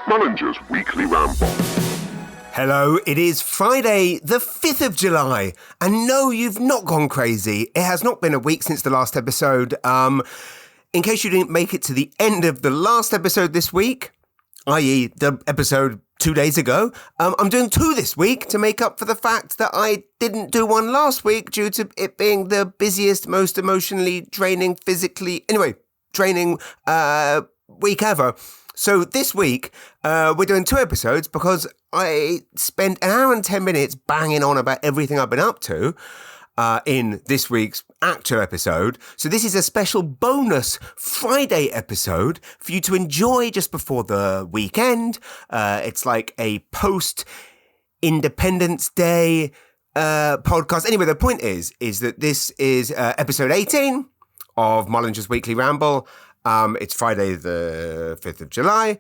Mullinger's Weekly Ramble. Hello, it is Friday the 5th of July, and no, you've not gone crazy. It has not been a week since the last episode. In case you didn't make it to the end of the last episode this week, i.e. the episode 2 days ago, I'm doing 2 this week to make up for the fact that I didn't do one last week due to it being the busiest, most emotionally draining, draining week ever. So this week, we're doing 2 episodes because I spent an hour and 10 minutes banging on about everything I've been up to in this week's actual episode. So this is a special bonus Friday episode for you to enjoy just before the weekend. It's like a post-Independence Day podcast. Anyway, the point is that this is episode 18 of Mullinger's Weekly Ramble. It's Friday the 5th of July.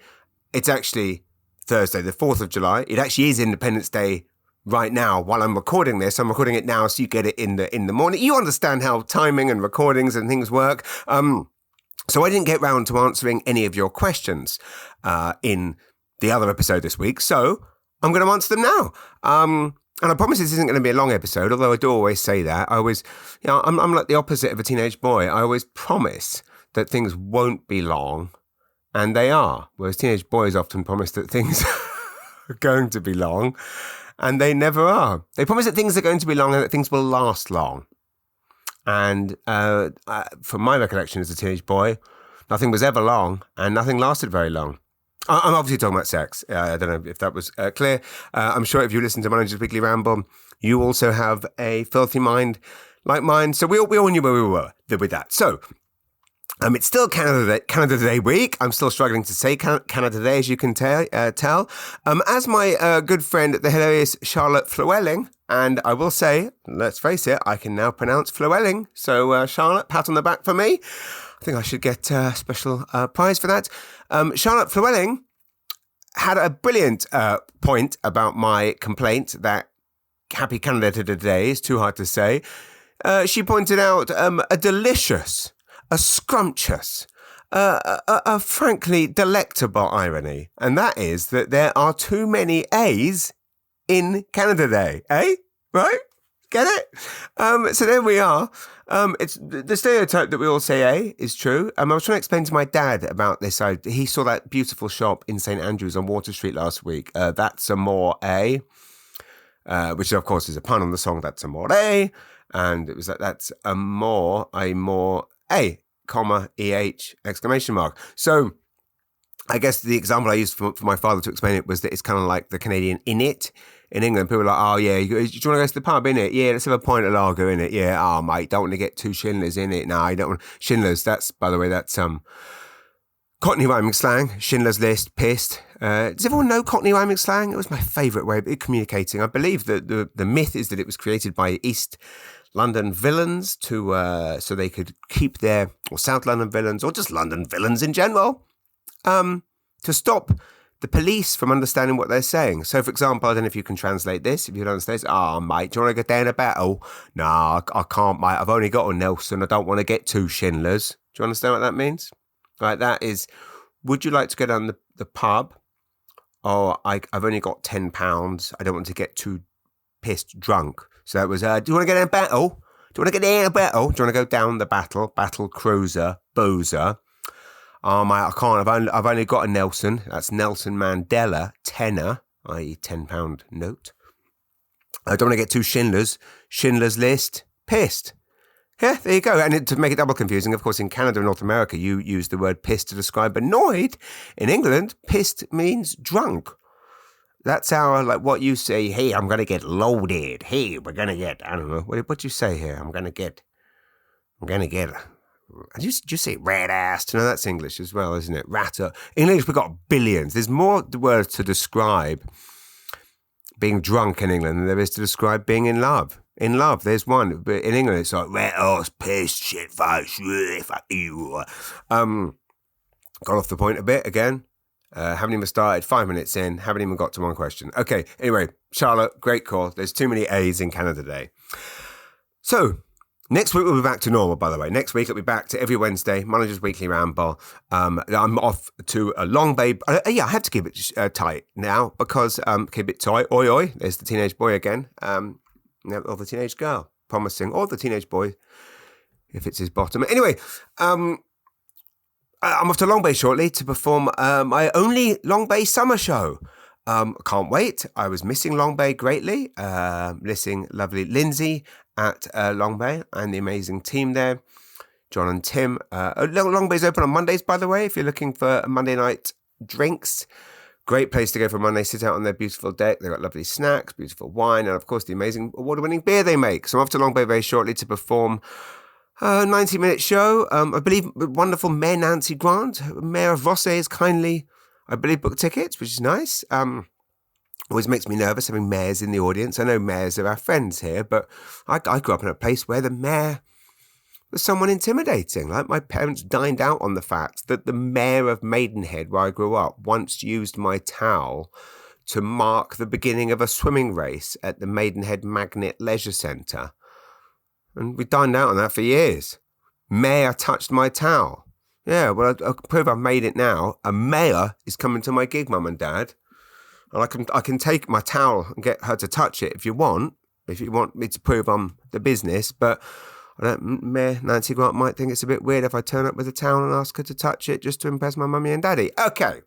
It's actually Thursday the 4th of July. It actually is Independence Day right now while I'm recording this. I'm recording it now so you get it in the morning. You understand how timing and recordings and things work. So I didn't get round to answering any of your questions in the other episode this week. So I'm going to answer them now. And I promise this isn't going to be a long episode, although I do always say that. I'm like the opposite of a teenage boy. I always promise that things won't be long, and they are. Whereas teenage boys often promise that things are going to be long, and they never are. They promise that things are going to be long and that things will last long. And from my recollection as a teenage boy, nothing was ever long, and nothing lasted very long. I'm obviously talking about sex. I don't know if that was clear. I'm sure if you listen to Mullinger's Weekly Ramble, you also have a filthy mind like mine. So we all knew where we were with that. So it's still Canada Day week. I'm still struggling to say Canada Day, as you can tell. As my good friend, the hilarious Charlotte Flewelling, and I will say, let's face it, I can now pronounce Flewelling. So Charlotte, pat on the back for me. I think I should get a special prize for that. Charlotte Flewelling had a brilliant point about my complaint that Happy Canada Day is too hard to say. She pointed out a delicious, a scrumptious, a frankly delectable irony, and that is that there are too many A's in Canada Day, eh? Right? Get it? So there we are. It's the stereotype that we all say A is true. I was trying to explain to my dad about this. He saw that beautiful shop in St Andrews on Water Street last week. That's a more A, which of course is a pun on the song That's a More A. And it was like, that's a more A, comma, EH, exclamation mark. So I guess the example I used for my father to explain it was that it's kind of like the Canadian in it. In England, people are like, oh yeah, do you want to go to the pub, innit? Yeah, let's have a pint of lager, innit? Yeah, oh mate, don't want to get 2 Schindlers, innit? No, I don't want... Schindlers, that's, by the way, that's Cockney rhyming slang, Schindler's List, pissed. Does everyone know Cockney rhyming slang? It was my favourite way of communicating. I believe that the myth is that it was created by East London villains so they could keep their, or South London villains, or just London villains in general, to stop the police from understanding what they're saying. So, for example, I don't know if you can translate this. If you don't understand this, mate, do you want to go down a battle? Nah, I can't, mate. I've only got a Nelson. I don't want to get 2 Schindlers. Do you understand what that means? Right, that is, would you like to go down the pub? Or I've only got £10. I don't want to get too pissed drunk. So that was, do you want to get in a battle? Do you want to get in a battle? Do you want to go down the battle cruiser, boozer? Oh, mate, I can't. I've only got a Nelson. That's Nelson Mandela, tenner, i.e. £10 note. I don't want to get 2 Schindlers. Schindler's List, pissed. Yeah, there you go. And to make it double confusing, of course, in Canada and North America, you use the word pissed to describe annoyed. In England, pissed means drunk. That's our, like, what you say, hey, I'm going to get loaded. Hey, we're going to get, I don't know, what you say here? I'm going to get, you say red ass? No, that's English as well, isn't it? Ratter. In English, we've got billions. There's more words to describe being drunk in England than there is to describe being in love. In love, there's one. But in England, it's like, red ass, pissed, shit face, fuck you. Got off the point a bit again. Haven't even started, 5 minutes in, haven't even got to one question. Okay, anyway, Charlotte, great call. There's too many A's in Canada Day. So, Next week we'll be back to normal, by the way. Next week it'll be back to every Wednesday, Manager's Weekly Ramble. I'm off to a Long Bay. I have to keep it tight now because keep it tight. Oi, oi. There's the teenage boy again. Or the teenage girl promising, or the teenage boy if it's his bottom. Anyway, I'm off to Long Bay shortly to perform my only Long Bay summer show. Can't wait. I was missing Long Bay greatly. Missing lovely Lindsay at Long Bay and the amazing team there, John and Tim. Long Bay's open on Mondays, by the way, if you're looking for Monday night drinks. Great place to go for Monday. Sit out on their beautiful deck. They've got lovely snacks, beautiful wine, and of course the amazing award-winning beer they make. So I'm off to Long Bay very shortly to perform a 90-minute show. I believe wonderful Mayor Nancy Grant, Mayor of Rosse, has kindly, I believe, booked tickets, which is nice. Always makes me nervous having mayors in the audience. I know mayors are our friends here, but I grew up in a place where the mayor was someone intimidating. Like, my parents dined out on the fact that the mayor of Maidenhead, where I grew up, once used my towel to mark the beginning of a swimming race at the Maidenhead Magnet Leisure Centre. And we dined out on that for years. Mayor touched my towel. Yeah, well, I can prove I've made it now. A mayor is coming to my gig, Mum and Dad. And I can take my towel and get her to touch it if you want me to prove I'm the business. But Mayor Nancy Grant might think it's a bit weird if I turn up with a towel and ask her to touch it just to impress my mummy and daddy. Okay,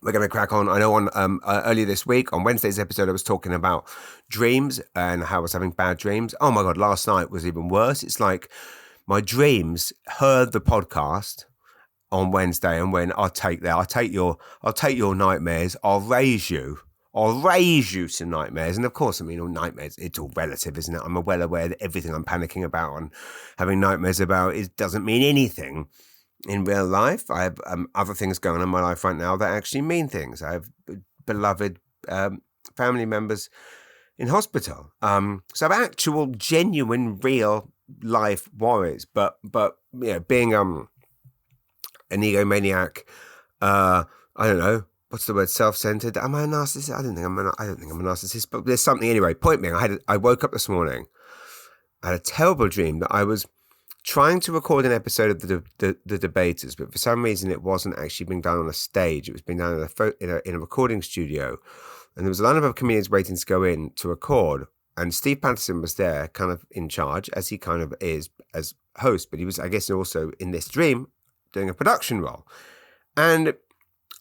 we're going to crack on. I know on earlier this week, on Wednesday's episode, I was talking about dreams and how I was having bad dreams. Oh my God, last night was even worse. It's like my dreams heard the podcast on Wednesday and went, I'll take your nightmares. I'll raise you to nightmares. And of course, I mean, all nightmares, it's all relative, isn't it? I'm well aware that everything I'm panicking about and having nightmares about doesn't mean anything in real life. I have other things going on in my life right now that actually mean things. I have beloved family members in hospital. So I have actual, genuine, real life worries. But you know, being an egomaniac, I don't know, what's the word, self-centered? Am I a narcissist? I don't think I'm a narcissist, but there's something anyway. Point being, I woke up this morning, I had a terrible dream that I was trying to record an episode of the Debaters, but for some reason it wasn't actually being done on a stage. It was being done in a recording studio, and there was a line of comedians waiting to go in to record, and Steve Patterson was there, kind of in charge, as he kind of is as host, but he was, I guess, also in this dream doing a production role. And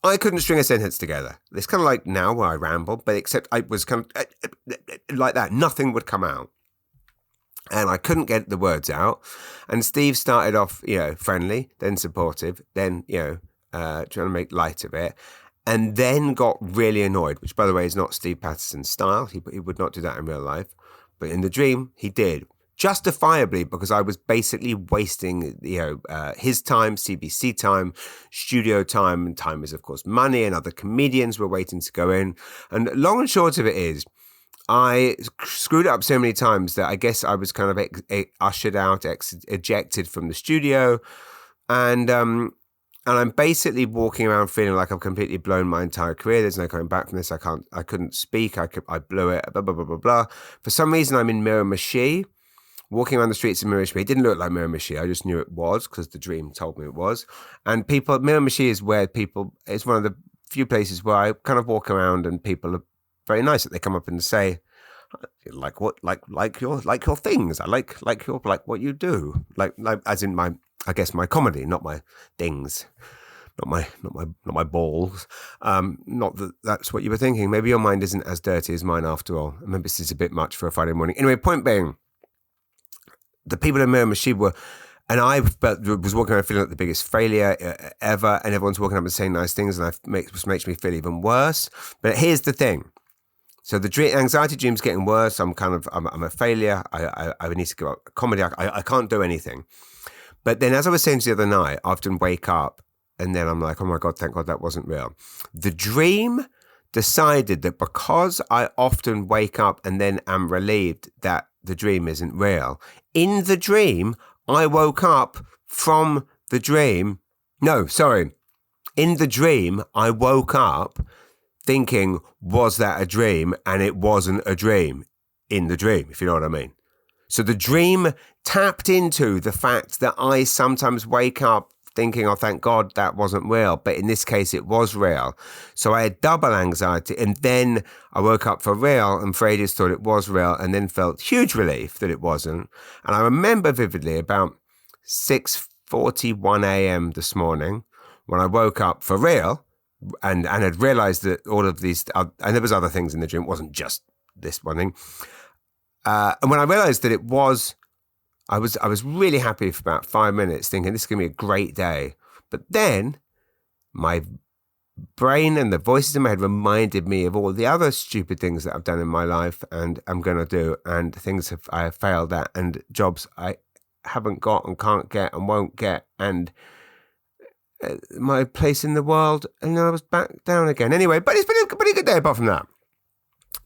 I couldn't string a sentence together. It's kind of like now where I ramble, but except I was kind of like that. Nothing would come out. And I couldn't get the words out. And Steve started off, friendly, then supportive, then, trying to make light of it. And then got really annoyed, which, by the way, is not Steve Patterson's style. He would not do that in real life. But in the dream, he did. Justifiably, because I was basically wasting, his time, CBC time, studio time, and time is, of course, money, and other comedians were waiting to go in. And long and short of it is, I screwed it up so many times that I guess I was kind of ushered out, ejected from the studio, and I'm basically walking around feeling like I've completely blown my entire career. There's no coming back from this. I couldn't speak. I blew it. Blah blah blah blah blah. For some reason, I'm in Miramichi. Walking around the streets of Miramichi. It didn't look like Miramichi. I just knew it was because the dream told me it was. And Miramichi is where it's one of the few places where I kind of walk around and people are very nice. That they come up and say, like your things. I like what you do. Like as in my comedy, not my things. Not my balls. Not that that's what you were thinking. Maybe your mind isn't as dirty as mine after all. Maybe this is a bit much for a Friday morning. Anyway, point being, the people in Miramichi were, and I was walking around feeling like the biggest failure ever, and everyone's walking up and saying nice things, and which makes me feel even worse. But here's the thing. So the anxiety dream's getting worse. I'm a failure. I need to give up comedy. I can't do anything. But then, as I was saying the other night, I often wake up, and then I'm like, oh my God, thank God that wasn't real. The dream decided that because I often wake up and then am relieved that the dream isn't real. In the dream, I woke up from the dream. No, sorry. In the dream, I woke up thinking, was that a dream? And it wasn't a dream in the dream, if you know what I mean. So the dream tapped into the fact that I sometimes wake up thinking, oh, thank God that wasn't real. But in this case, it was real. So I had double anxiety. And then I woke up for real and for ages thought it was real and then felt huge relief that it wasn't. And I remember vividly about 6:41 a.m. this morning when I woke up for real and had realized that all of these, and there was other things in the dream. It wasn't just this one thing. And when I realized that it was, I was really happy for about 5 minutes thinking this is going to be a great day. But then my brain and the voices in my head reminded me of all the other stupid things that I've done in my life and I'm going to do and things I have failed at and jobs I haven't got and can't get and won't get and my place in the world. And I was back down again. Anyway, but it's been a pretty good day apart from that.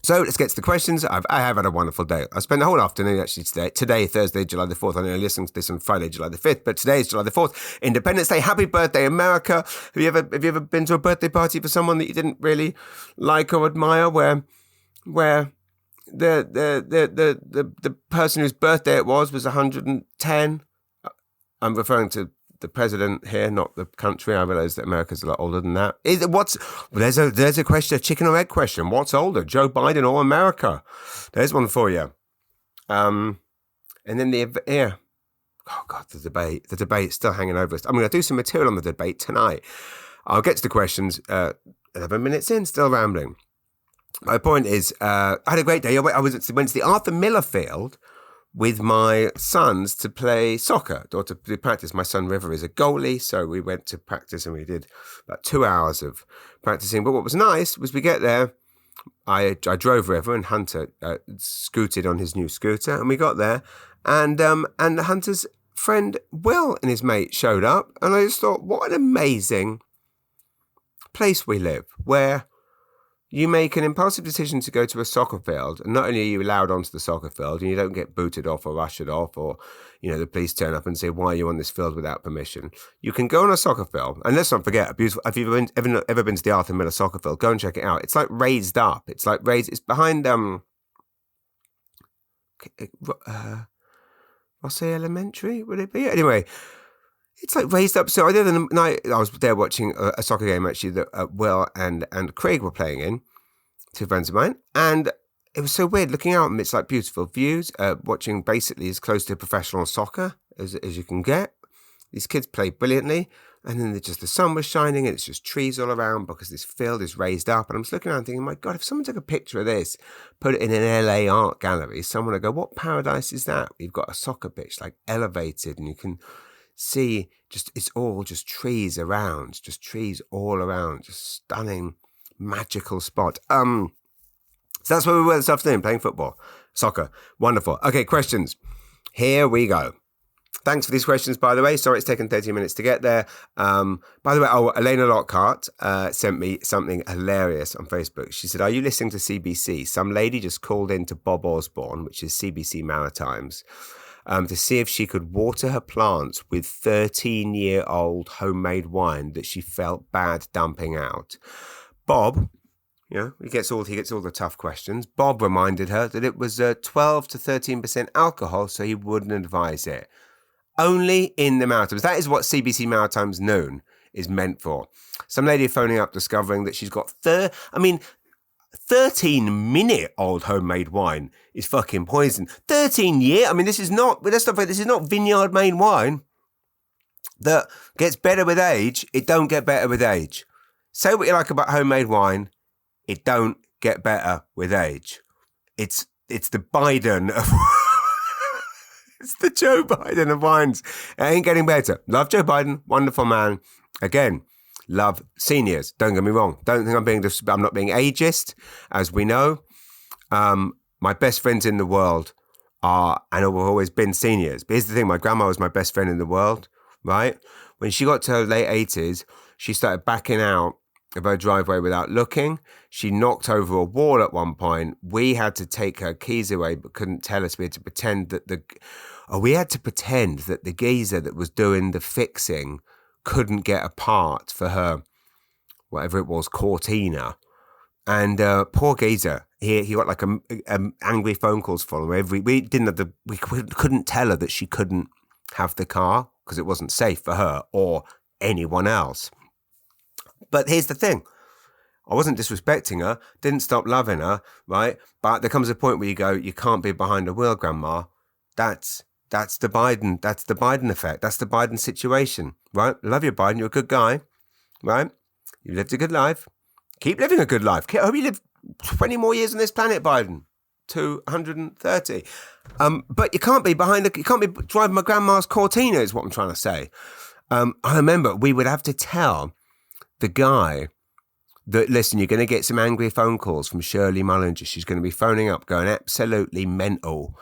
So let's get to the questions. I have had a wonderful day. I spent the whole afternoon actually today, Thursday, July the 4th. I know you're listening to this on Friday, July the 5th, but today is July the 4th, Independence Day. Happy birthday, America. Have you ever been to a birthday party for someone that you didn't really like or admire where the person whose birthday it was 110? I'm referring to the president here, not the country. I realise that America's a lot older than that. There's a question, a chicken or egg question. What's older, Joe Biden or America? There's one for you. And then the debate's still hanging over us. I'm going to do some material on the debate tonight. I'll get to the questions 11 minutes in, still rambling. My point is, I had a great day. I went to the Arthur Miller Field with my sons to play soccer or to practice. My son River is a goalie, so we went to practice and we did about 2 hours of practicing. But what was nice was we get there, I drove River and Hunter scooted on his new scooter, and we got there and Hunter's friend Will and his mate showed up, and I just thought, what an amazing place we live, where you make an impulsive decision to go to a soccer field, and not only are you allowed onto the soccer field, and you don't get booted off or ushered off, or the police turn up and say, "Why are you on this field without permission?" You can go on a soccer field, and let's not forget, if you've ever been to the Arthur Miller soccer field, go and check it out. It's like raised up. It's behind Rossay Elementary, would it be? Anyway. It's like raised up. So the other night I was there watching a soccer game actually that Will and Craig were playing in, two friends of mine, and it was so weird looking out. And it's like beautiful views, watching basically as close to professional soccer as you can get. These kids play brilliantly, and then the sun was shining, and it's just trees all around because this field is raised up. And I'm just looking around thinking, my God, if someone took a picture of this, put it in an LA art gallery, someone would go, "What paradise is that? We've got a soccer pitch like elevated, and you can see it's all just trees around, just trees all around, just stunning, magical spot." So that's where we were this afternoon, playing football, soccer. Wonderful. Okay, questions. Here we go. Thanks for these questions, by the way. Sorry it's taken 30 minutes to get there. By the way, Elena Lockhart sent me something hilarious on Facebook. She said, "Are you listening to CBC? Some lady just called in to Bob Osborne, which is CBC Maritimes, to see if she could water her plants with 13-year-old homemade wine that she felt bad dumping out." Bob, he gets all the tough questions. Bob reminded her that it was 12 to 13% alcohol, so he wouldn't advise it. Only in the Maritimes. That is what CBC Maritimes Noon is meant for. Some lady phoning up discovering that she's got 13-minute-old homemade wine is fucking poison. 13-year? I mean, this is not vineyard-made wine that gets better with age. It don't get better with age. Say what you like about homemade wine. It don't get better with age. It's the Biden of... It's the Joe Biden of wines. It ain't getting better. Love Joe Biden. Wonderful man. Again, love seniors. Don't get me wrong. Don't think I'm not being ageist, as we know. My best friends in the world are, and have always been, seniors. But here's the thing. My grandma was my best friend in the world, right? When she got to her late 80s, she started backing out of her driveway without looking. She knocked over a wall at one point. We had to take her keys away, but couldn't tell us. We had to pretend that the geezer that was doing the fixing couldn't get a part for her, whatever it was, Cortina. And poor geezer, he got like angry phone calls from her we couldn't tell her that she couldn't have the car because it wasn't safe for her or anyone else. But here's the thing. I wasn't disrespecting her, didn't stop loving her, right? But there comes a point where you go, you can't be behind a wheel, Grandma. That's the Biden effect. That's the Biden situation, right? Love you, Biden. You're a good guy, right? You lived a good life. Keep living a good life. I hope you live 20 more years on this planet, Biden. 230. But you can't be driving my grandma's Cortina is what I'm trying to say. I remember we would have to tell the guy that, listen, you're going to get some angry phone calls from Shirley Mullinger. She's going to be phoning up going absolutely mental.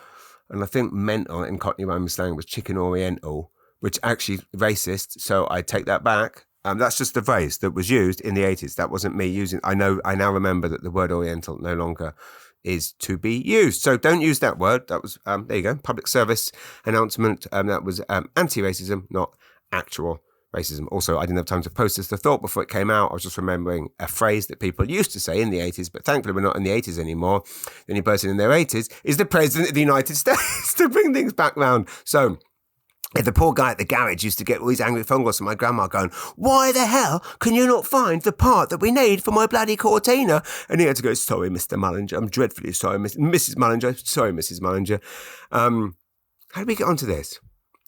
And I think mental in Cockney Roman slang was chicken oriental, which actually racist. So I take that back. That's just the phrase that was used in the 80s. That wasn't me using. I now remember that the word oriental no longer is to be used. So don't use that word. That was, there you go, public service announcement. That was anti-racism, not actual racism. Also, I didn't have time to process the thought before it came out. I was just remembering a phrase that people used to say in the 80s, but thankfully we're not in the 80s anymore. The only person in their 80s is the President of the United States to bring things back round. So the poor guy at the garage used to get all these angry phone calls from my grandma going, why the hell can you not find the part that we need for my bloody Cortina? And he had to go, sorry, Mr. Mullinger. I'm dreadfully sorry, Mrs. Mullinger. Sorry, Mrs. Mullinger. How did we get onto this?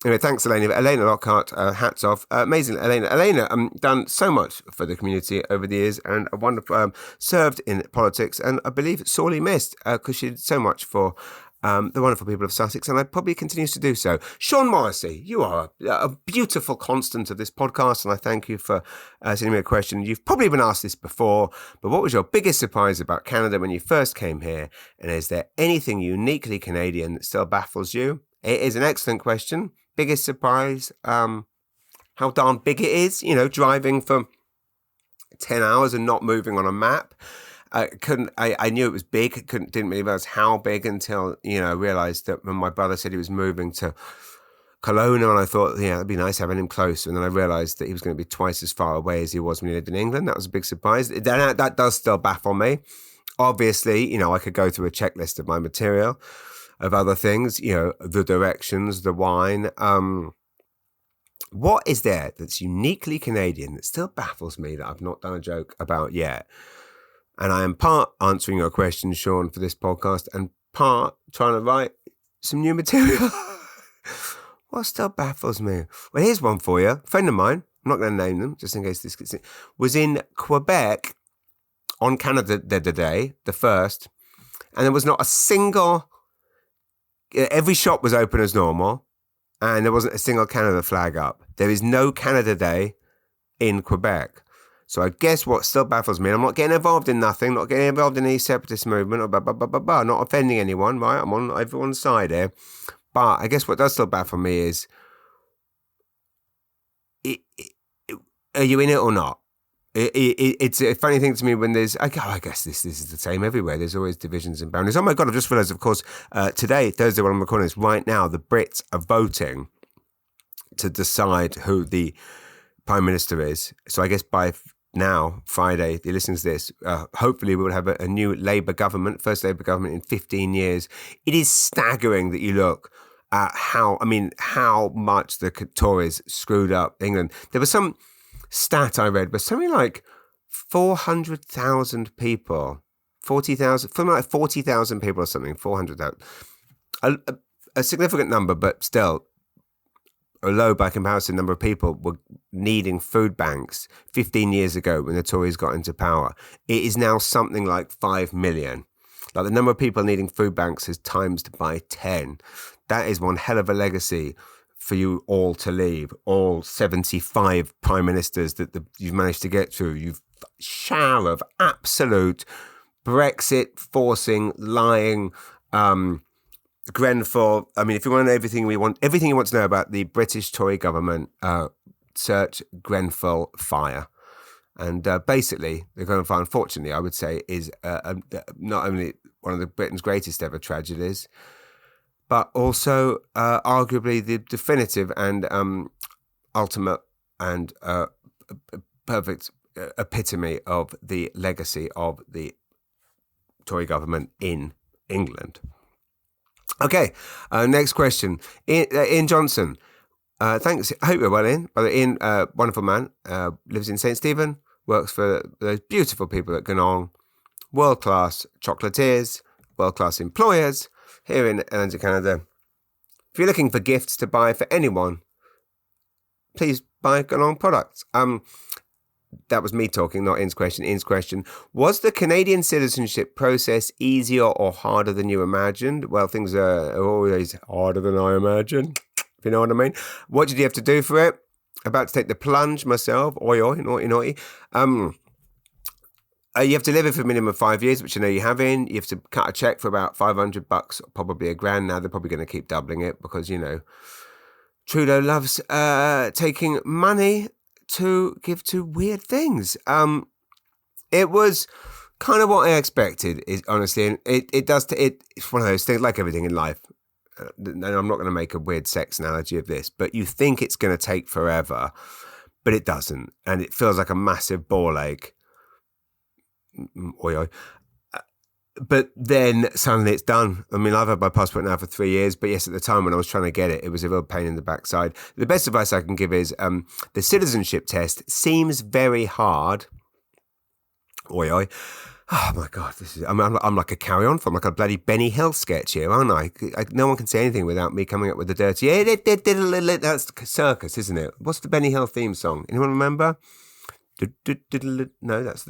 Anyway, thanks, Elena. Elena Lockhart, hats off. Amazing, Elena. Elena done so much for the community over the years and a wonderful, served in politics and I believe sorely missed because she did so much for the wonderful people of Sussex, and I probably continues to do so. Sean Morrissey, you are a beautiful constant of this podcast, and I thank you for sending me a question. You've probably been asked this before, but what was your biggest surprise about Canada when you first came here? And is there anything uniquely Canadian that still baffles you? It is an excellent question. Biggest surprise, how darn big it is, driving for 10 hours and not moving on a map. I knew it was big, didn't really realize how big until, realized that when my brother said he was moving to Kelowna, and I thought, it'd be nice having him close. And then I realized that he was going to be twice as far away as he was when he lived in England. That was a big surprise. That does still baffle me. Obviously, I could go through a checklist of my material, of other things, the directions, the wine. What is there that's uniquely Canadian that still baffles me that I've not done a joke about yet? And I am part answering your question, Sean, for this podcast, and part trying to write some new material. What still baffles me? Well, here's one for you. A friend of mine, I'm not going to name them, just in case this gets in, was in Quebec on Canada Day, the first, and there was not a single, every shop was open as normal, and there wasn't a single Canada flag up. There is no Canada Day in Quebec. So I guess what still baffles me, and I'm not getting involved in nothing, not getting involved in any separatist movement, or not offending anyone, right? I'm on everyone's side here. But I guess what does still baffle me is, are you in it or not? It's a funny thing to me when there's, I guess this is the same everywhere. There's always divisions and boundaries. Oh my God, I've just realized, of course, today, Thursday, when I'm recording this, right now, the Brits are voting to decide who the Prime Minister is. So I guess by now, Friday, if you listen to this, hopefully we will have a new Labour government, first Labour government in 15 years. It is staggering that you look at how much the Tories screwed up England. There was some stat I read, but something like 400,000 people, 40,000, from like 40,000 people or something, 400,000. A significant number, but still a low by comparison number of people were needing food banks 15 years ago when the Tories got into power. It is now something like 5 million. Like the number of people needing food banks has times by 10. That is one hell of a legacy for you all to leave. All 75 prime ministers that you've managed to get through. You've shower of absolute Brexit forcing, lying, Grenfell. I mean, if you want to know everything you want to know about the British Tory government, search Grenfell fire. And basically, the Grenfell fire, unfortunately, I would say, is not only one of the Britain's greatest ever tragedies, but also arguably the definitive and ultimate and perfect epitome of the legacy of the Tory government in England. Okay, next question. Ian Johnson. Thanks. I hope you're well, Ian. Ian, wonderful man, lives in St. Stephen, works for those beautiful people at Ganong, world-class chocolatiers, world-class employers here in Atlantic Canada. If you're looking for gifts to buy for anyone, please buy Ganong products. That was me talking, not Ian's question. Ian's question, was the Canadian citizenship process easier or harder than you imagined? Well, things are always harder than I imagined, if you know what I mean. What did you have to do for it? About to take the plunge myself. Oi, naughty, naughty. You have to live here for a minimum of 5 years, which I know you have in. You have to cut a check for about $500, probably $1,000 now. They're probably going to keep doubling it because, Trudeau loves taking money to give to weird things. It was kind of what I expected, honestly, and it's one of those things, like everything in life. And I'm not going to make a weird sex analogy of this, but you think it's going to take forever, but it doesn't, and it feels like a massive ball ache. But then suddenly it's done. I mean, I've had my passport now for 3 years, but yes, at the time when I was trying to get it, it was a real pain in the backside. The best advice I can give is the citizenship test seems very hard. Oh my God, I'm like a carry-on from like a bloody Benny Hill sketch here, aren't I? No one can say anything without me coming up with the dirty. That's circus, isn't it? What's the Benny Hill theme song? Anyone remember? No, that's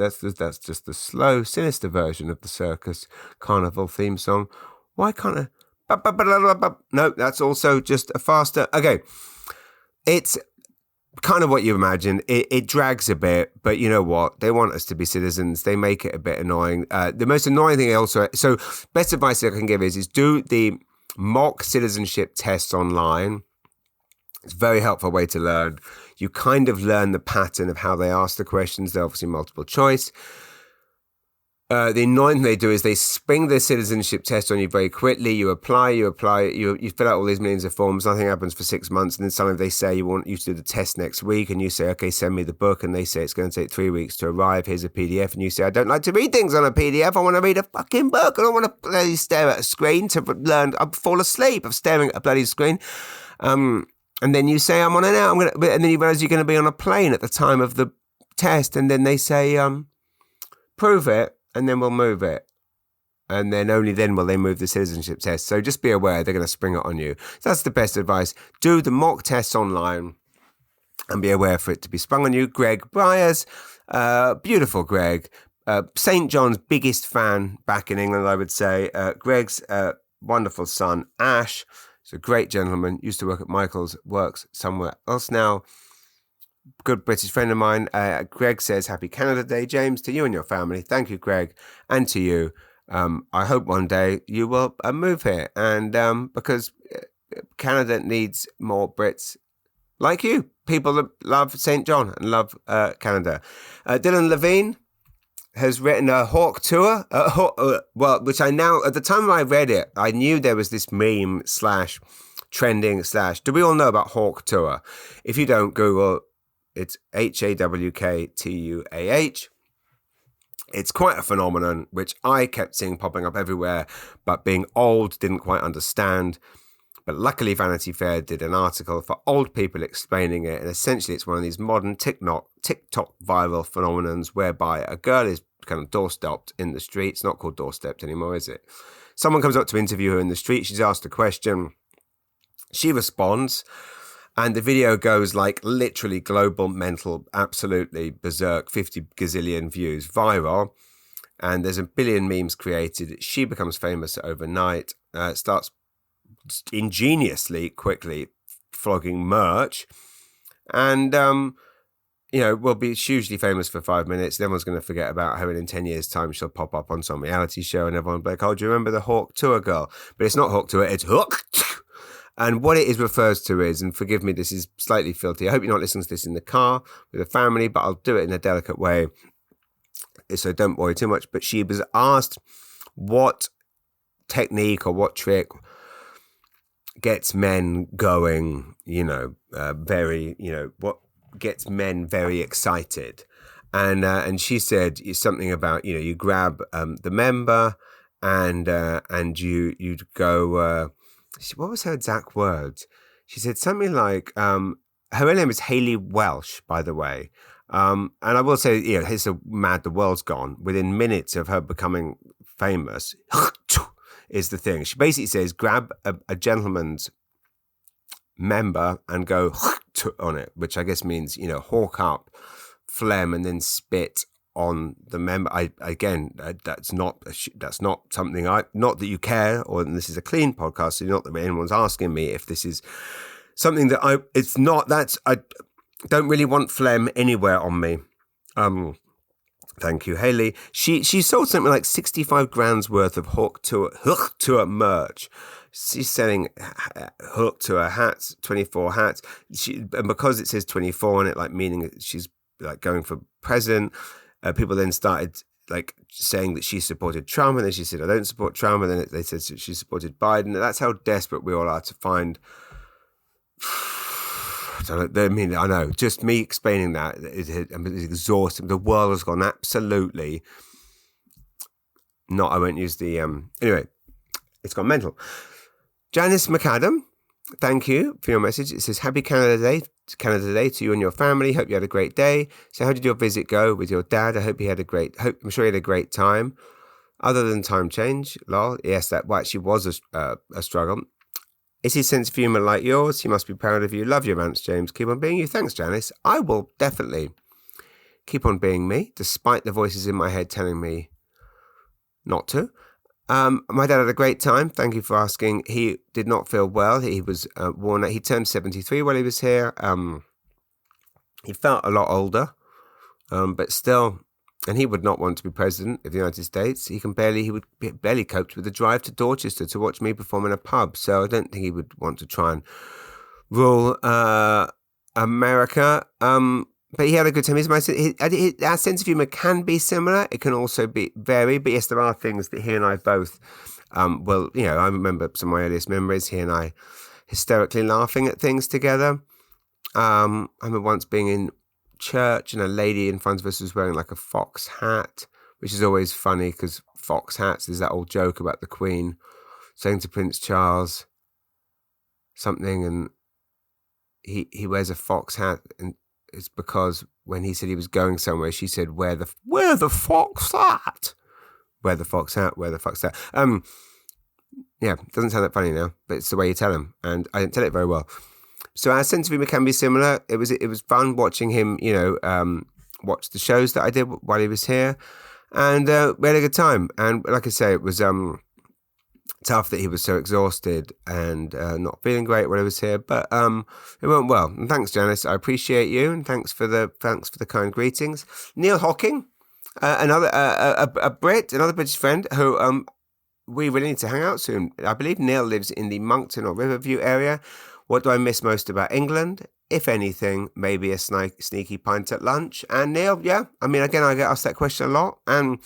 just the slow, sinister version of the circus carnival theme song. Why can't I? No, that's also just a faster. Okay, it's kind of what you imagine. It drags a bit, but you know what? They want us to be citizens. They make it a bit annoying. The most annoying thing also. So, best advice I can give is do the mock citizenship tests online. It's a very helpful way to learn. You kind of learn the pattern of how they ask the questions. They're obviously multiple choice. The annoying thing they do is they spring the citizenship test on you very quickly. You apply, you fill out all these millions of forms. Nothing happens for 6 months. And then suddenly they say you want you to do the test next week. And you say, okay, send me the book. And they say it's going to take 3 weeks to arrive. Here's a PDF. And you say, I don't like to read things on a PDF. I want to read a fucking book. I don't want to bloody stare at a screen to learn. I fall asleep of staring at a bloody screen. And then you say, I'm on it now. And then you realize you're going to be on a plane at the time of the test. And then they say, prove it, and then we'll move it. And then only then will they move the citizenship test. So just be aware they're going to spring it on you. So that's the best advice. Do the mock tests online and be aware for it to be sprung on you. Greg Byers, beautiful Greg. St. John's biggest fan back in England, I would say. Greg's wonderful son, Ash. He's a great gentleman, used to work at Michael's, works somewhere else now. Good British friend of mine. Greg says, Happy Canada Day, James, to you and your family. Thank you, Greg, and to you. I hope one day you will move here, and because Canada needs more Brits like you, people that love St. John and love Canada. Dylan Levine has written a Hawk Tuah, which I now, at the time I read it, I knew there was this meme / trending / do we all know about Hawk Tuah? If you don't, Google, it's HAWKTUAH. It's quite a phenomenon, which I kept seeing popping up everywhere, but being old, didn't quite understand. But luckily, Vanity Fair did an article for old people explaining it. And essentially, it's one of these modern TikTok viral phenomenons whereby a girl is kind of doorstepped in the street. It's not called doorstepped anymore, is it? Someone comes up to interview her in the street. She's asked a question. She responds. And the video goes like literally global, mental, absolutely berserk, 50 gazillion views, viral. And there's a billion memes created. She becomes famous overnight, starts ingeniously, quickly flogging merch, and will be hugely famous for 5 minutes. Everyone's going to forget about her, and in 10 years' time she'll pop up on some reality show, and everyone will be like, "Oh, do you remember the Hawk Tuah girl?" But it's not Hawk Tuah, it's Hook. And what it refers to is, and forgive me, this is slightly filthy. I hope you're not listening to this in the car with a family, but I'll do it in a delicate way, so don't worry too much. But she was asked what technique or what trick gets men going, what gets men very excited. And she said something about, you grab the member and you'd go. What was her exact words? She said something like, her real name is Hayley Welsh, by the way. And I will say, it's so mad the world's gone. Within minutes of her becoming famous, is the thing. She basically says, grab a gentleman's member and go on it, which I guess means, hawk up, phlegm, and then spit on the member. That's not something not that you care, or this is a clean podcast, so not that anyone's asking me if this is something that I don't really want phlegm anywhere on me. Thank you, Hayley. She sold something like 65 grand's worth of Hawk Tuah merch. She's selling Hawk Tuah hats, 24 hats. And because it says 24 on it, like meaning she's like going for president, people then started like saying that she supported Trump, and then she said, I don't support Trump, and then they said she supported Biden. That's how desperate we all are to find. I know. Just me explaining that is exhausting. The world has gone absolutely. I won't use the anyway. It's gone mental. Janice McAdam, thank you for your message. It says, Happy Canada Day to you and your family. Hope you had a great day. So how did your visit go with your dad? I'm sure he had a great time. Other than time change, lol. Yes, that actually was a struggle. Is his sense of humour like yours? He must be proud of you. Love your rants, James. Keep on being you. Thanks, Janice. I will definitely keep on being me, despite the voices in my head telling me not to. My dad had a great time. Thank you for asking. He did not feel well. He was worn out. He turned 73 while he was here. He felt a lot older, but still, and he would not want to be president of the United States. He would barely cope with the drive to Dorchester to watch me perform in a pub. So I don't think he would want to try and rule America. But he had a good time. Our sense of humour can be similar. It can also vary. But yes, there are things that he and I both, I remember some of my earliest memories, he and I hysterically laughing at things together. I remember once being in church and a lady in front of us was wearing like a fox hat, which is always funny because fox hats, there's that old joke about the Queen saying to Prince Charles something, and he wears a fox hat, and it's because when he said he was going somewhere, she said, where the fox hat? Where the fox hat? Where the fox hat? Yeah, it doesn't sound that funny now, but it's the way you tell him, and I didn't tell it very well. So our sense of humour can be similar. It was fun watching him, watch the shows that I did while he was here, and we had a good time. And like I say, it was tough that he was so exhausted and not feeling great while he was here, but it went well. And thanks, Janice. I appreciate you, and thanks for the kind greetings. Neil Hocking, another Brit, another British friend who we really need to hang out soon. I believe Neil lives in the Moncton or Riverview area. What do I miss most about England? If anything, maybe a sneaky pint at lunch. And Neil, yeah, again, I get asked that question a lot, and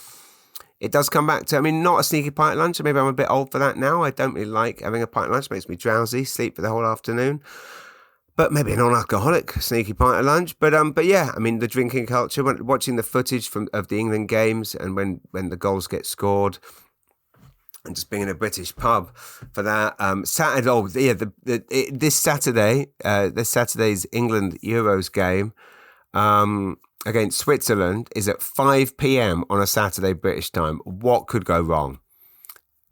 it does come back to, not a sneaky pint at lunch. Maybe I'm a bit old for that now. I don't really like having a pint at lunch. It makes me drowsy, sleep for the whole afternoon. But maybe a non-alcoholic sneaky pint at lunch. But yeah, the drinking culture, watching the footage of the England games and when the goals get scored, and just being in a British pub for that. This Saturday's England Euros game against Switzerland is at 5 p.m. on a Saturday British time. What could go wrong?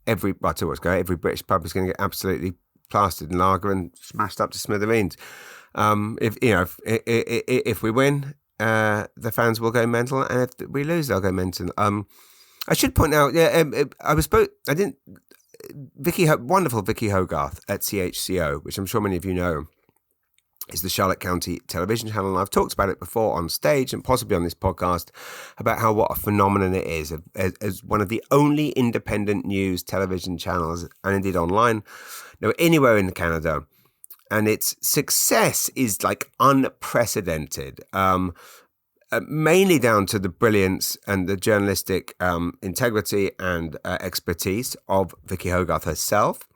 Every British pub is going to get absolutely plastered in lager and smashed up to smithereens. If we win, the fans will go mental, and if we lose, they'll go mental. I should point out, wonderful Vicky Hogarth at CHCO, which I'm sure many of you know, is the Charlotte County television channel. And I've talked about it before on stage and possibly on this podcast about what a phenomenon it is as one of the only independent news television channels, and indeed online, anywhere in Canada. And its success is like unprecedented. Mainly down to the brilliance and the journalistic integrity and expertise of Vicky Hogarth herself.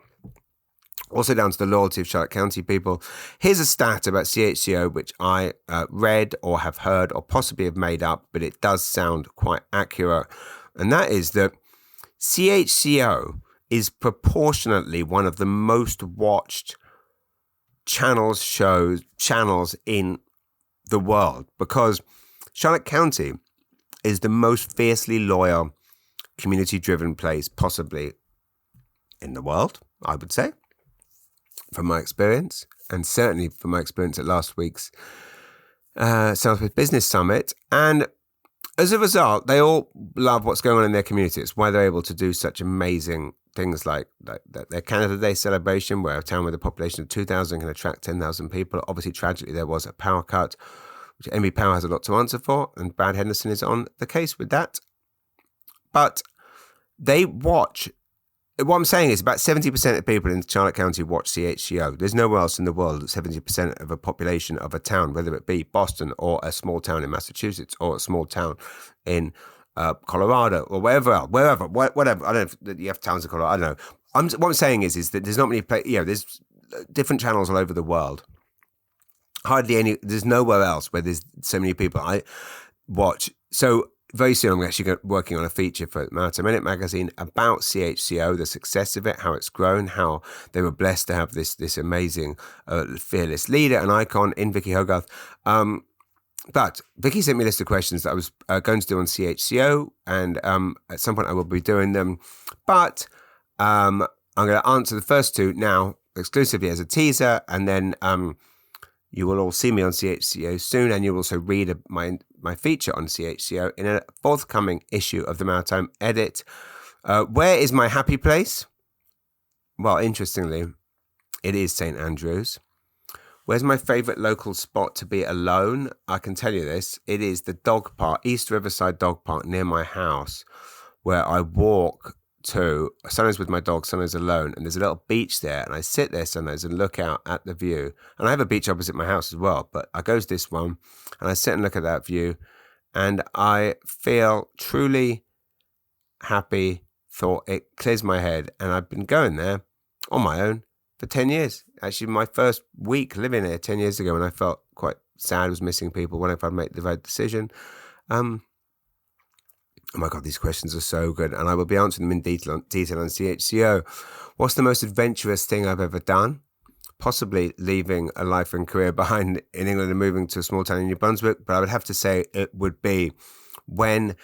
Also down to the loyalty of Charlotte County people. Here's a stat about CHCO, which I read or have heard or possibly have made up, but it does sound quite accurate. And that is that CHCO is proportionately one of the most watched channels in the world, because Charlotte County is the most fiercely loyal, community-driven place possibly in the world, I would say, from my experience, and certainly from my experience at last week's Southwest Business Summit. And as a result, they all love what's going on in their community. It's why they're able to do such amazing things like their Canada Day celebration, where a town with a population of 2,000 can attract 10,000 people. Obviously, tragically, there was a power cut, which Amy Power has a lot to answer for, and Brad Henderson is on the case with that. But they watch. What I'm saying is about 70% of people in Charlotte County watch CHCO. There's nowhere else in the world that 70% of a population of a town, whether it be Boston or a small town in Massachusetts or a small town in Colorado or whatever. I don't know if you have towns in Colorado. I don't know. What I'm saying is that there's not many there's different channels all over the world. There's nowhere else where there's so many people I watch. So very soon I'm actually working on a feature for Maritime Minute magazine about CHCO, the success of it, how it's grown, how they were blessed to have this amazing, fearless leader and icon in Vicky Hogarth. But Vicky sent me a list of questions that I was going to do on CHCO, and at some point I will be doing them. But I'm going to answer the first two now exclusively as a teaser, and then you will all see me on CHCO soon, and you'll also read my feature on CHCO in a forthcoming issue of the Maritime Edit. Where is my happy place? Well, interestingly, it is St. Andrews. Where's my favourite local spot to be alone? I can tell you this. It is the dog park, East Riverside Dog Park near my house, where I walk to, sometimes with my dog, sometimes alone, and there's a little beach there, and I sit there sometimes and look out at the view. And I have a beach opposite my house as well, but I go to this one and I sit and look at that view, and I feel truly happy. Thought it clears my head, and I've been going there on my own for 10 years. Actually, my first week living there 10 years ago, when I felt quite sad, was missing people, when if I'd make the right decision. Oh my God, these questions are so good, and I will be answering them in detail on CHCO. What's the most adventurous thing I've ever done? Possibly leaving a life and career behind in England and moving to a small town in New Brunswick, but I would have to say it would be when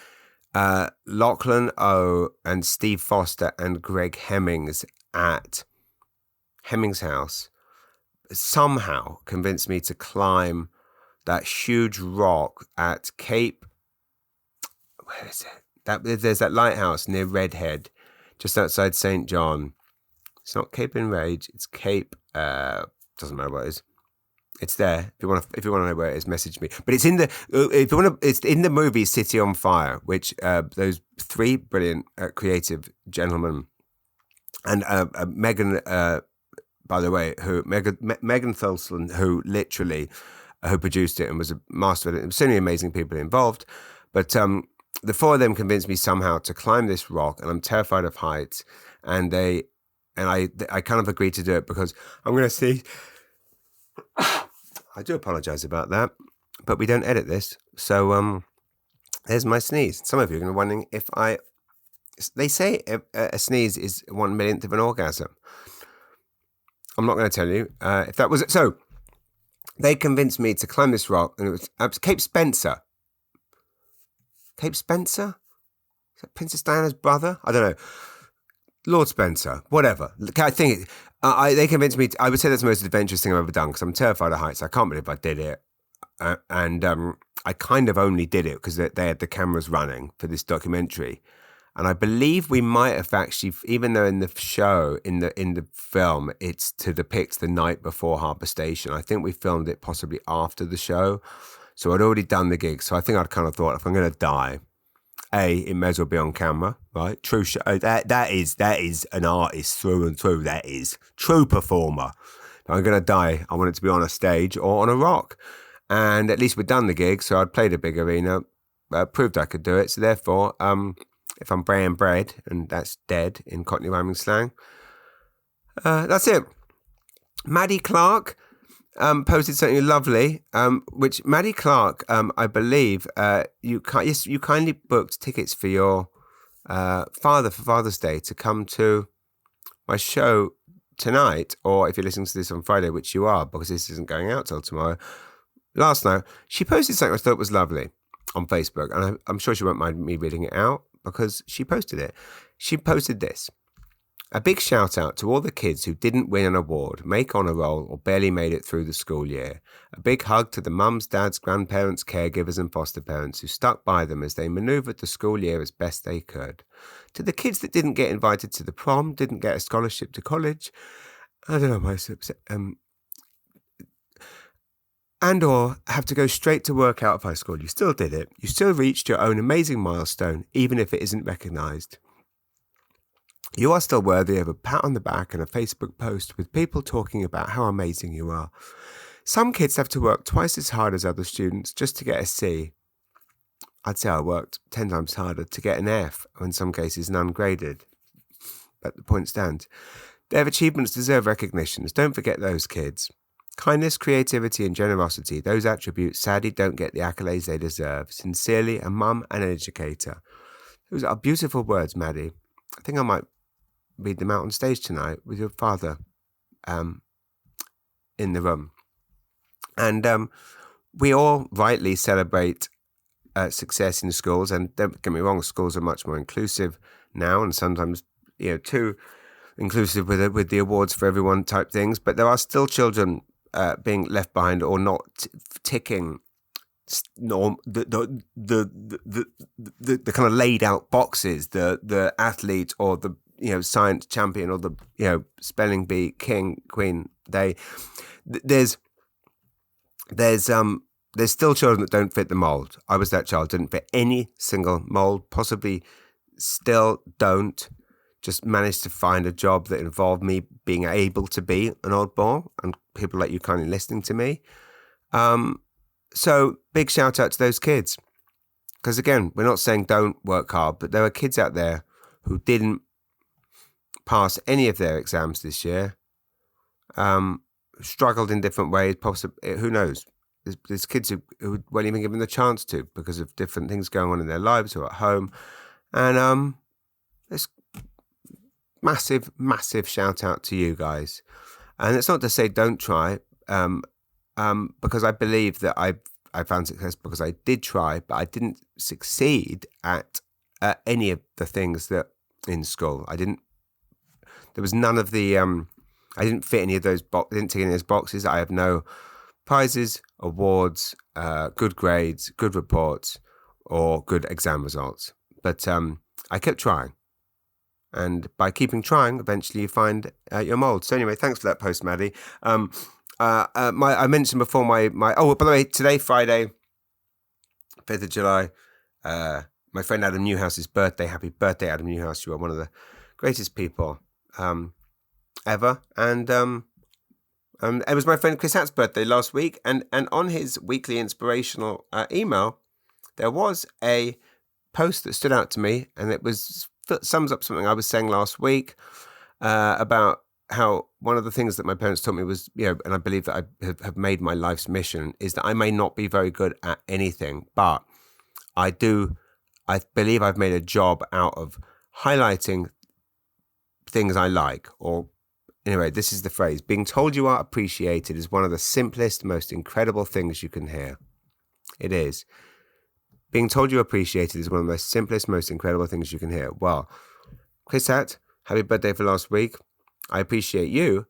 Lachlan O and Steve Foster and Greg Hemmings at Hemmings House somehow convinced me to climb that huge rock at Cape. Where is it? There's that lighthouse near Redhead, just outside St. John. It's not Cape Enrage. It's Cape. Doesn't matter what it is. It's there. If you want to know where it is, message me. But it's in the. If you want to, it's in the movie City on Fire, which those three brilliant creative gentlemen, and Megan, by the way, Megan Thulson, who literally who produced it and was a master of it. There were so many amazing people involved, but the four of them convinced me somehow to climb this rock, and I'm terrified of heights. And I kind of agreed to do it because I'm going to see. I do apologize about that, but we don't edit this, so there's my sneeze. Some of you are going to be wondering if they say a sneeze is 1/1,000,000th of an orgasm. I'm not going to tell you if that was it. So they convinced me to climb this rock, and it was Cape Spencer. Cape Spencer? Is that Princess Diana's brother? I don't know. Lord Spencer, whatever. I think they convinced me. I would say that's the most adventurous thing I've ever done because I'm terrified of heights. I can't believe I did it, and I kind of only did it because they had the cameras running for this documentary, and I believe we might have actually, even though in the show, in the film, it's to depict the night before Harbour Station. I think we filmed it possibly after the show, so I'd already done the gig. So I think I'd kind of thought, if I'm going to die, it may as well be on camera, right? True show. That is an artist through and through. That is true performer. If I'm going to die, I want it to be on a stage or on a rock. And at least we'd done the gig, so I'd played a big arena, proved I could do it. So therefore, if I'm braying bread, and that's dead in Cockney rhyming slang, that's it. Maddie Clark posted something lovely, which Maddie Clark, I believe, you kindly booked tickets for your father for Father's Day to come to my show tonight, or if you're listening to this on Friday, which you are, because this isn't going out till tomorrow. Last night, she posted something I thought was lovely on Facebook, and I'm sure she won't mind me reading it out because she posted it. She posted this. A big shout out to all the kids who didn't win an award, make honour roll, or barely made it through the school year. A big hug to the mums, dads, grandparents, caregivers and foster parents who stuck by them as they manoeuvred the school year as best they could. To the kids that didn't get invited to the prom, didn't get a scholarship to college, I don't know why I'm so upset, and or have to go straight to work out of high school. You still did it. You still reached your own amazing milestone, even if it isn't recognised. You are still worthy of a pat on the back and a Facebook post with people talking about how amazing you are. Some kids have to work twice as hard as other students just to get a C. I'd say I worked 10 times harder to get an F, or in some cases an ungraded. But the point stands. Their achievements deserve recognitions. Don't forget those kids. Kindness, creativity and generosity, those attributes sadly don't get the accolades they deserve. Sincerely, a mum and an educator. Those are beautiful words, Maddie. I think I might read them out on stage tonight with your father in the room. And we all rightly celebrate success in schools, and don't get me wrong, schools are much more inclusive now, and sometimes too inclusive with the awards for everyone type things. But there are still children being left behind or not ticking the kind of laid out boxes, the athlete or the science champion or the spelling bee king queen. There's still children that don't fit the mold. I was that child, didn't fit any single mold, possibly still don't. Just managed to find a job that involved me being able to be an oddball and people like you kindly listening to me. So big shout out to those kids. Because again, we're not saying don't work hard, but there are kids out there who didn't pass any of their exams this year, struggled in different ways, possibly, who knows? There's kids who weren't even given the chance to because of different things going on in their lives or at home. And it's massive shout out to you guys. And it's not to say don't try, because I believe that I found success because I did try, but I didn't succeed at any of the things that in school. There was none of the, I didn't fit any of those, didn't tick any of those boxes. I have no prizes, awards, good grades, good reports, or good exam results. But I kept trying. And by keeping trying, eventually you find your mold. So anyway, thanks for that post, Maddie. I mentioned before my by the way, today, Friday, 5th of July, my friend Adam Newhouse's birthday. Happy birthday, Adam Newhouse. You are one of the greatest people ever. And it was my friend Chris Hatt's birthday last week. And on his weekly inspirational email, there was a post that stood out to me, and it sums up something I was saying last week about how one of the things that my parents taught me was, and I believe that I have made my life's mission, is that I may not be very good at anything, but I believe I've made a job out of highlighting things I like. Or anyway, this is the phrase: being told you are appreciated is one of the simplest, most incredible things you can hear. It is. Being told you're appreciated is one of the most simplest, most incredible things you can hear. Well, Chris Hatt, happy birthday for last week. I appreciate you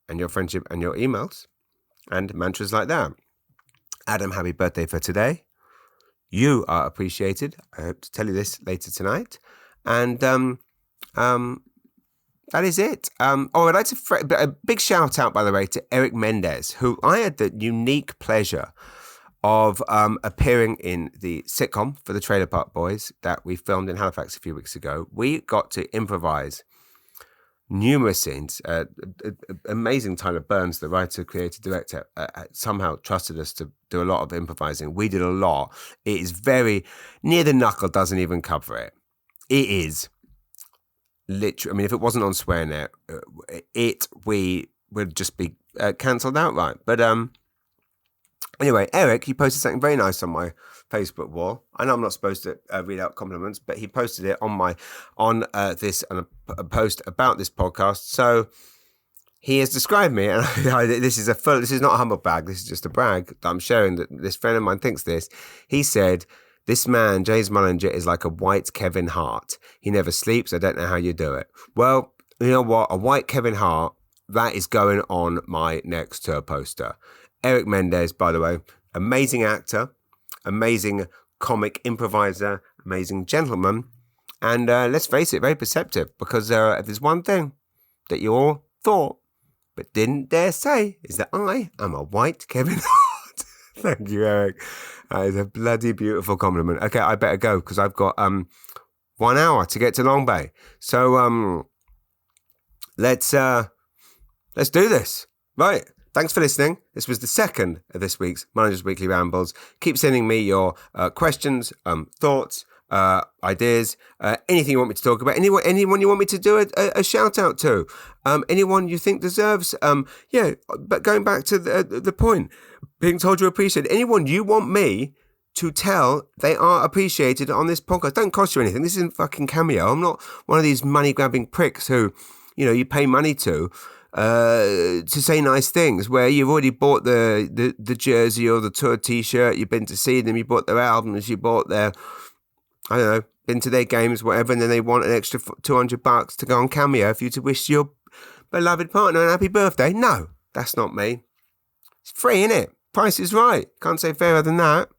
and your friendship and your emails and mantras like that. Adam, happy birthday for today. You are appreciated. I hope to tell you this later tonight. And that is it. I'd like to a big shout out, by the way, to Eric Mendez, who I had the unique pleasure of appearing in the sitcom for the Trailer Park Boys that we filmed in Halifax a few weeks ago. We got to improvise numerous scenes. Amazing Tyler Burns, the writer, creator, director, somehow trusted us to do a lot of improvising. We did a lot. It is very near the knuckle, doesn't even cover it. It is literally, I mean, if it wasn't on SwearNet, we would just be cancelled outright. But anyway, Eric, he posted something very nice on my Facebook wall. I know I'm not supposed to read out compliments, but he posted it on a post about this podcast. So he has described me, and this is not a humble brag. This is just a brag that I'm sharing. That this friend of mine thinks this. He said, "This man, James Mullinger, is like a white Kevin Hart. He never sleeps. I don't know how you do it." Well, you know what? A white Kevin Hart, that is going on my next tour poster. Eric Mendez, by the way, amazing actor, amazing comic improviser, amazing gentleman, and let's face it, very perceptive, because if there's one thing that you all thought but didn't dare say, is that I am a white Kevin Hart. Thank you, Eric. That is a bloody beautiful compliment. Okay, I better go, because I've got 1 hour to get to Long Bay. So let's do this. Right. Thanks for listening. This was the second of this week's Mullinger's Weekly Rambles. Keep sending me your questions, thoughts, ideas, anything you want me to talk about, anyone you want me to do a shout out to, anyone you think deserves, but going back to the point, being told you appreciate anyone you want me to tell they are appreciated on this podcast. Don't cost you anything. This isn't fucking Cameo. I'm not one of these money grabbing pricks who, you pay money to say nice things, where you've already bought the jersey or the tour t-shirt, you've been to see them, you bought their albums, you bought their, I don't know, been to their games, whatever, and then they want an extra $200 to go on Cameo for you to wish your beloved partner a happy birthday. No, that's not me. It's free, innit? Price is right. Can't say fairer than that.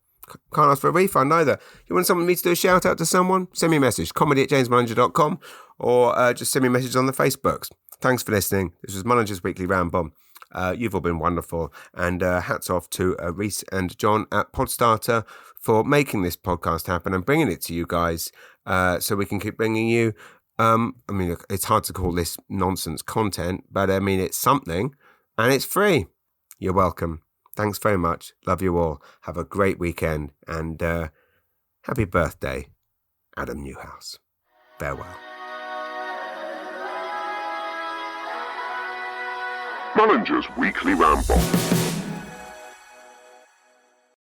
Can't ask for a refund either. You want me to do a shout out to someone? Send me a message, comedy@jamesmullinger.com, or just send me a message on the Facebooks. Thanks for listening. This was Mullinger's Weekly Ramble. You've all been wonderful. And hats off to Reese and John at Podstarter for making this podcast happen and bringing it to you guys so we can keep bringing you. It's hard to call this nonsense content, but it's something, and it's free. You're welcome. Thanks very much. Love you all. Have a great weekend, and happy birthday, Adam Newhouse. Farewell. Mullinger's Weekly Ramble.